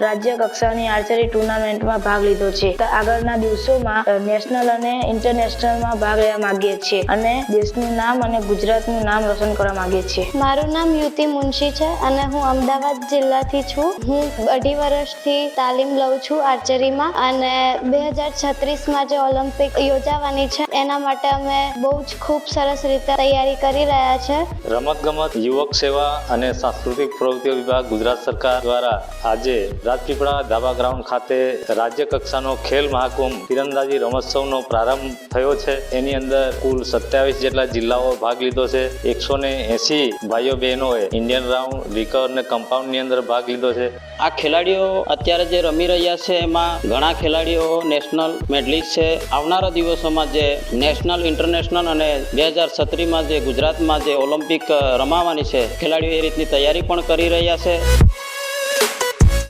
રાજ્ય કક્ષાની આર્ચરી ટુર્નામેન્ટમાં ભાગ લીધો છે. આગળના દિવસોમાં નેશનલ અને ઇન્ટરનેશનલમાં ભાગ લેવા માંગીએ છીએ અને દેશનું નામ અને ગુજરાતનું નામ રોશન કરવા માંગીએ છીએ. મારું નામ યુતિ મુનશી છે અને હું અમદાવાદ જિલ્લાથી છું. હું 2.5 વર્ષથી તાલીમ લઉં છું આર્ચરીમાં અને 2036માં જે ઓલિમ્પિક યોજાવાની છે એના માટે અમે બહુ જ ખૂબ સરસ રીતે તૈયારી કરી રહ્યા છે. રમતગમત, યુવક સેવા અને સાંસ્કૃતિક પ્રવૃત્તિઓ વિભાગ ગુજરાત સરકાર દ્વારા આજે રાજપીપળા ધાબા ગ્રાઉન્ડ ખાતે રાજ્ય કક્ષાનો ખેલ મહાકુંભ તીરંદાજી રમોત્સવનો પ્રારંભ થયો છે. એની અંદર કુલ 27 જેટલા જિલ્લાઓ ભાગ લીધો છે. 180 ભાઈઓ બહેનોએ ઇન્ડિયન રાઉન્ડ, રિકર્વ અને કમ્પાઉન્ડની અંદર ભાગ લીધો છે. આ ખેલાડીઓ અત્યારે જે રમી રહ્યા છે એમાં ઘણા ખેલાડીઓ નેશનલ મેડલિસ્ટ છે. આવનારા દિવસોમાં જે નેશનલ, ઇન્ટરનેશનલ અને 2036માં જે ગુજરાતમાં જે ઓલિમ્પિક રમાવાની છે ખેલાડીઓ એ રીતની તૈયારી પણ કરી રહ્યા છે.